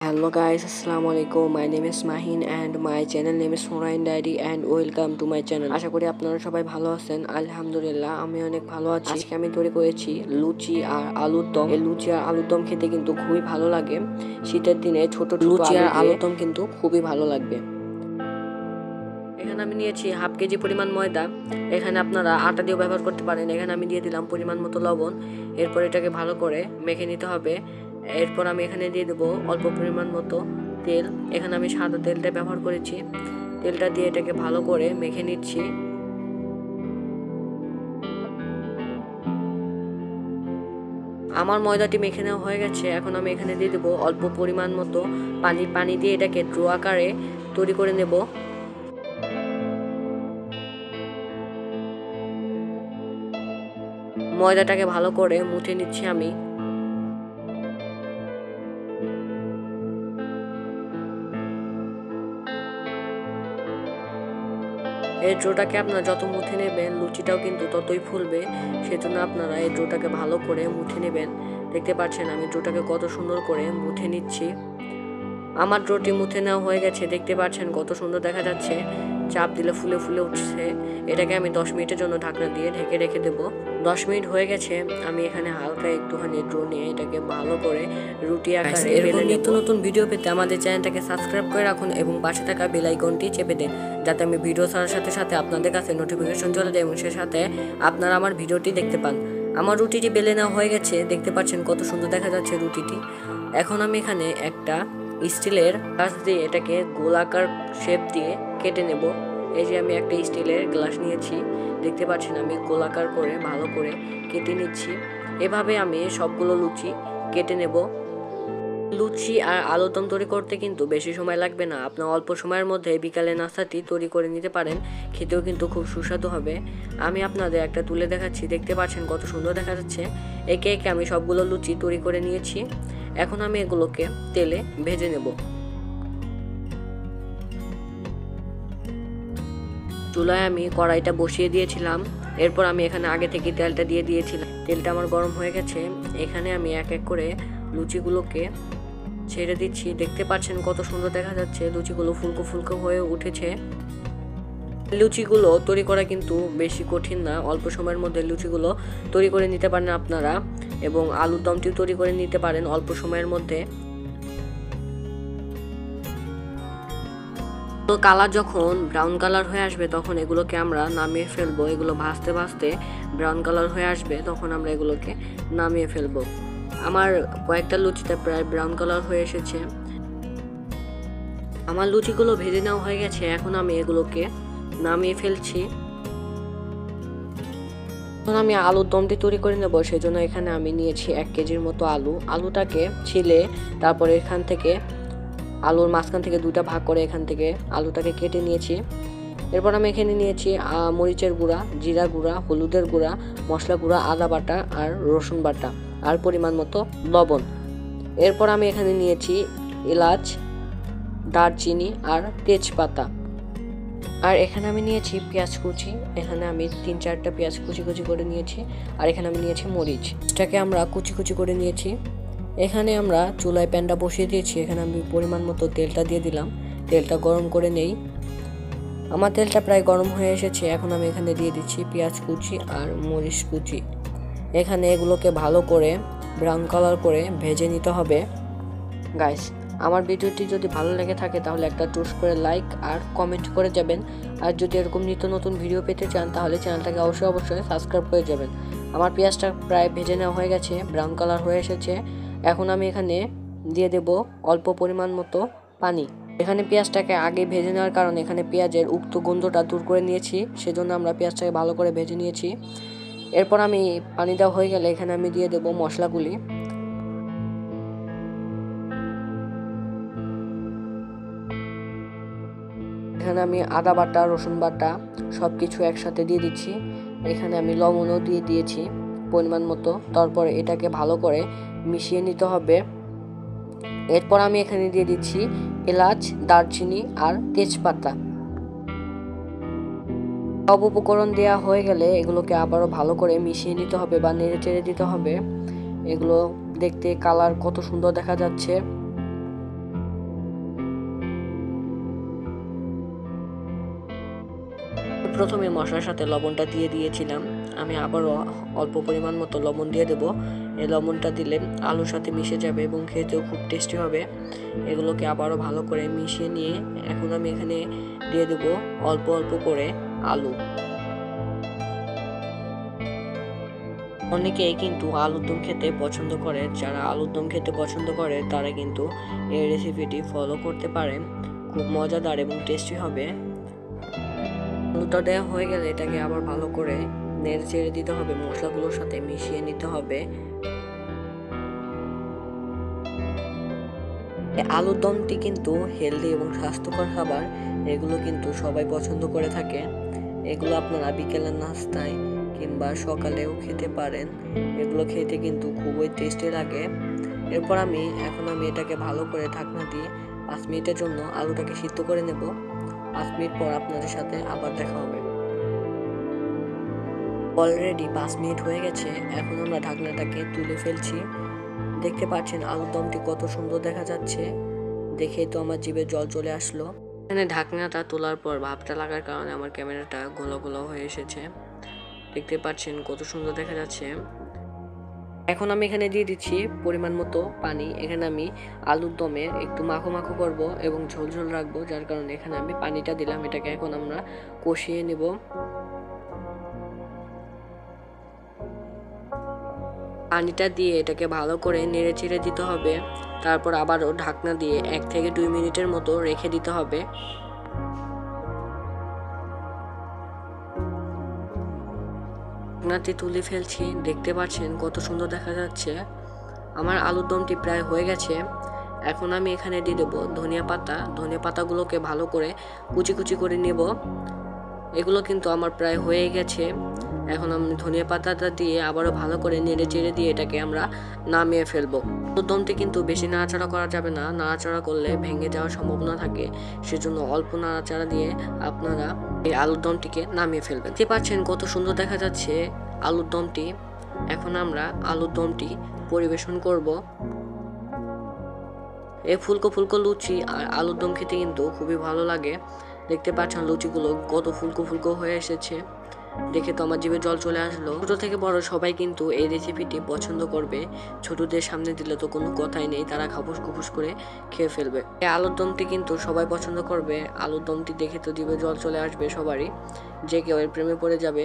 Hello guys, assalamu alaikum. My name is Mahin and my channel name is Foreign Diary and welcome to my channel. আশা করি আপনারা সবাই ভালো আছেন। আলহামদুলিল্লাহ আমি অনেক ভালো আছি। আজকে আমি তৈরি করেছি লুচি আর আলুর দম। এই লুচি আর আলুর দম খেতে কিন্তু খুবই ভালো লাগে। শীতের দিনে ছোট লুচি আর আলুর দম কিন্তু খুবই ভালো লাগবে। এখানে আমি নিয়েছি হাফ কেজি পরিমাণ ময়দা। এখানে আপনারা আটা দিয়েও ব্যবহার করতে পারেন। এখানে আমি দিয়ে দিলাম পরিমাণ মতো লবণ। এরপর এটাকে ভালো করে মেখে নিতে হবে। এরপর আমি এখানে দিয়ে দেবো অল্প পরিমাণ মতো তেল। এখানে আমি সাদা তেলটা ব্যবহার করেছি। তেলটা দিয়ে এটাকে ভালো করে মেখে নিচ্ছি। আমার ময়দাটি মেখে নেওয়া হয়ে গেছে। এখন আমি এখানে দিয়ে দেবো অল্প পরিমাণ মতো পানি দিয়ে এটাকে ড্রো আকারে তৈরি করে নেব। ময়দাটাকে ভালো করে মুথে নিচ্ছি আমি। এই ডোটাকে আপনারা যত মুথে নেবেন লুচিটাও কিন্তু ততই ফুলবে। সেজন্য আপনারা এই ডোটাকে ভালো করে মুথে নেবেন। দেখতে পাচ্ছেন আমি ডোটাকে কত সুন্দর করে মুথে নিচ্ছি। আমার ডোটি মুথে নেওয়া হয়ে গেছে। দেখতে পাচ্ছেন কত সুন্দর দেখা যাচ্ছে। চাপ দিলে ফুলে ফুলে উঠছে। এটাকে আমি 10 মিনিটের জন্য ঢাকনা দিয়ে ঢেকে রেখে দেবো। 10 মিনিট হয়ে গেছে। আমি এখানে হালকা একটুখানি ড্রো নিয়ে এটাকে ভালো করে রুটি আকারে এরকম নিত্য নতুন ভিডিও পেতে আমাদের চ্যানেলটাকে সাবস্ক্রাইব করে রাখুন এবং পাশে থাকা বেল আইকনটি চেপে দেন, যাতে আমি ভিডিও ছাড়ার সাথে সাথে আপনাদের কাছে নোটিফিকেশন চলে যায় এবং সে সাথে আপনারা আমার ভিডিওটি দেখতে পান। আমার রুটিটি বেলে নেওয়া হয়ে গেছে। দেখতে পাচ্ছেন কত সুন্দর দেখা যাচ্ছে রুটিটি। এখন আমি এখানে একটা স্টিলের গ্লাস দিয়ে এটাকে গোলাকার শেপ দিয়ে কেটে নেব। এই যে আমি একটা স্টিলের গ্লাস নিয়েছি। দেখতে পাচ্ছেন আমি গোলাকার করে ভালো করে কেটে নিচ্ছি। এভাবে আমি সবগুলো লুচি কেটে নেব। লুচি আর আলুর দম তৈরি করতে কিন্তু বেশি সময় লাগবে না। আপনার অল্প সময়ের মধ্যে বিকালে নাস্তাটি তৈরি করে নিতে পারেন। খেতেও কিন্তু খুব সুস্বাদু হবে। আমি আপনাদের একটা তুলে দেখাচ্ছি। দেখতে পাচ্ছেন কত সুন্দর দেখা যাচ্ছে। একে একে আমি সবগুলো লুচি তৈরি করে নিয়েছি। এখন আমি এগুলোকে তেলে ভেজে নেব। চুলায় আমি কড়াইটা বসিয়ে দিয়েছিলাম। এরপর আমি এখানে আগে থেকে তেলটা দিয়ে দিয়েছিলাম। তেলটা আমার গরম হয়ে গেছে। এখানে আমি এক এক করে লুচিগুলোকে ছেড়ে দিচ্ছি। দেখতে পাচ্ছেন কত সুন্দর দেখা যাচ্ছে। লুচিগুলো ফুলকো ফুলকো হয়ে উঠেছে। লুচিগুলো তৈরি করা কিন্তু বেশি কঠিন না। অল্প সময়ের মধ্যে লুচিগুলো তৈরি করে নিতে পারেন আপনারা এবং আলুর দমটিও তৈরি করে নিতে পারেন অল্প সময়ের মধ্যে। তো কালার যখন ব্রাউন কালার হয়ে আসবে তখন এগুলোকে আমরা নামিয়ে ফেলবো। এগুলো ভাজতে ভাজতে ব্রাউন কালার হয়ে আসবে, তখন আমরা এগুলোকে নামিয়ে ফেলবো। আমার কয়েকটা লুচিতে প্রায় ব্রাউন কালার হয়ে এসেছে। আমার লুচিগুলো ভেজে নেওয়া হয়ে গেছে। এখন আমি এগুলোকে নামিয়ে ফেলছি। এখন আমি আলুর দমটি তৈরি করে নেবো। সেজন্য এখানে আমি নিয়েছি 1 কেজির মতো আলু। আলুটাকে ছিলে তারপরে এখান থেকে আলুর মাঝখান থেকে 2টা ভাগ করে এখান থেকে আলুটাকে কেটে নিয়েছি। এরপর আমি এখানে নিয়েছি মরিচের গুঁড়া, জিরা গুঁড়া, হলুদের গুঁড়া, মশলা গুঁড়া, আদা বাটা আর রসুন বাটা আর পরিমাণ মতো লবণ। এরপর আমি এখানে নিয়েছি এলাচ, দারচিনি আর তেজপাতা। আর এখানে আমি নিয়েছি পেঁয়াজ কুচি। এখানে আমি 3-4টা পেঁয়াজ কুচি কুচি করে নিয়েছি। আর এখানে আমি নিয়েছি মরিচ, এটাকে আমরা কুচি কুচি করে নিয়েছি। এখানে আমরা চুলায় প্যানটা বসিয়ে দিয়েছি। এখানে আমি পরিমাণ মতো তেলটা দিয়ে দিলাম। তেলটা গরম করে নেই। আমার তেলটা প্রায় গরম হয়ে এসেছে। এখন আমি এখানে দিয়ে দিচ্ছি পেঁয়াজ কুচি আর মরিচ কুচি। এখানে এগুলোকে ভালো করে ব্রাউন কালার করে ভেজে নিতে হবে। গাইস, আমার ভিডিওটি যদি ভালো লেগে থাকে তাহলে একটা টুস করে লাইক আর কমেন্ট করে যাবেন। আর যদি এরকম নিত্য নতুন ভিডিও পেতে চান তাহলে চ্যানেলটাকে অবশ্যই সাবস্ক্রাইব করে যাবেন। আমার পেঁয়াজটা প্রায় ভেজে নেওয়া হয়ে গেছে, ব্রাউন কালার হয়ে এসেছে। এখন আমি এখানে দিয়ে দেব অল্প পরিমাণ মতো পানি। এখানে পেঁয়াজটাকে আগে ভেজে নেওয়ার কারণে এখানে পেঁয়াজের উক্ত গন্ধটা দূর করে নিয়েছি। সেজন্য আমরা পেঁয়াজটাকে ভালো করে ভেজে নিয়েছি। এরপর আমি পানি দেওয়া হয়ে গেলে এখানে আমি দিয়ে দেব মশলাগুলি। এখানে আমি আদা বাটা, রসুন বাটা সব কিছু একসাথে দিয়ে দিচ্ছি। এখানে আমি লবণও দিয়ে দিয়েছি পরিমাণ মতো। তারপর এটাকে ভালো করে মিশিয়ে নিতে হবে। এরপর আমি এখানে দিয়ে দিচ্ছি এলাচ, দারচিনি আর তেজপাতা। সব উপকরণ দেওয়া হয়ে গেলে এগুলোকে আবারও ভালো করে মিশিয়ে নিতে হবে বা নেড়ে চেড়ে দিতে হবে। এগুলো দেখতে কালার কত সুন্দর দেখা যাচ্ছে। প্রথমে মশলার সাথে লবণটা দিয়ে দিয়েছিলাম, আমি আবারও অল্প পরিমাণ মতো লবণ দিয়ে দেব। এই লবণটা দিলে আলুর সাথে মিশে যাবে এবং খেতেও খুব টেস্টি হবে। এগুলোকে আবারও ভালো করে মিশিয়ে নিয়ে এখন আমি এখানে দিয়ে দেব অল্প অল্প করে আলু। অনেকেই কিন্তু আলুর দম খেতে পছন্দ করে, যারা আলুর দম খেতে পছন্দ করে তারা কিন্তু এই রেসিপিটি ফলো করতে পারেন, খুব মজাদার এবং টেস্টি হবে। আলুটা দেওয়া হয়ে গেলে এটাকে আবার ভালো করে নেড়ে চেড়ে দিতে হবে, মশলাগুলোর সাথে মিশিয়ে নিতে হবে। আলুর দমটি কিন্তু হেলদি এবং স্বাস্থ্যকর খাবার, এগুলো কিন্তু সবাই পছন্দ করে থাকে। এগুলো আপনারা বিকেলের নাস্তায় কিংবা সকালেও খেতে পারেন, এগুলো খেতে কিন্তু খুবই টেস্টি লাগে। এরপর এখন আমি এটাকে ভালো করে ঢাকনা দিয়ে 5 মিনিটের জন্য আলুটাকে সিদ্ধ করে নেব। 5 মিনিট পর আপনাদের সাথে আবার দেখা হবে। অলরেডি 5 মিনিট হয়ে গেছে, এখন আমরা ঢাকনাটাকে তুলে ফেলছি। দেখতে পাচ্ছেন আলুর দমটি কত সুন্দর দেখা যাচ্ছে, দেখেই তো আমার জিভে জল চলে আসলো। এখানে ঢাকনাটা তোলার পর ভাপটা লাগার কারণে আমার ক্যামেরাটা গোলা গোলা হয়ে এসেছে, দেখতে পাচ্ছেন কত সুন্দর দেখা যাচ্ছে। এখন আমি এখানে দিয়ে দিচ্ছি পরিমাণ মতো পানি। এখানে আমি আলুর দমে একটু মাখো মাখো করব এবং ঝোল ঝোল রাখবো, যার কারণে এখানে আমি পানিটা দিলাম। এটাকে এখন আমরা কষিয়ে নেব। পানিটা দিয়ে এটাকে ভালো করে নেড়ে চেড়ে দিতে হবে, তারপর আবারও ঢাকনা দিয়ে 1 থেকে 2 মিনিটের মতো রেখে দিতে হবে। ঢাকনাটি তুলে ফেলছি, দেখতে পাচ্ছেন কত সুন্দর দেখা যাচ্ছে। আমার আলুর দমটি প্রায় হয়ে গেছে। এখন আমি এখানে দিয়ে দেবো ধনিয়া পাতা। ধনিয়া পাতাগুলোকে ভালো করে কুচি কুচি করে নেব। এগুলো কিন্তু আমার প্রায় হয়ে গেছে। এখন আমি ধনিয়া পাতাটা দিয়ে আবারও ভালো করে নেড়ে চেড়ে দিয়ে এটাকে আমরা নামিয়ে ফেলবো। আলুর দমটি কিন্তু বেশি নাড়াচাড়া করা যাবে না, নাড়াচাড়া করলে ভেঙে যাওয়ার সম্ভাবনা থাকে, সেজন্য অল্প নাড়াচাড়া দিয়ে আপনারা এই আলুর দমটিকে নামিয়ে ফেলবেন। দেখতে পাচ্ছেন কত সুন্দর দেখা যাচ্ছে আলুর দমটি। এখন আমরা আলুর দমটি পরিবেশন করব। এই ফুলকো ফুলকো লুচি আর আলুর দম খেতে কিন্তু খুবই ভালো লাগে। দেখতে পাচ্ছেন লুচিগুলো কত ফুলকো ফুলকো হয়ে এসেছে, দেখে তো আমার জিভে জল চলে আসলো। ছোট থেকে বড় সবাই কিন্তু এই রেসিপিটি পছন্দ করবে। ছোটদের সামনে দিলে তো কোনো কথাই নেই, তারা খাপুস খুপুস করে খেয়ে ফেলবে। এই আলুর দমটি কিন্তু সবাই পছন্দ করবে। আলুর দমটি দেখে তো জিভে জল চলে আসবে সবারই, যে কেউ এর প্রেমে পড়ে যাবে।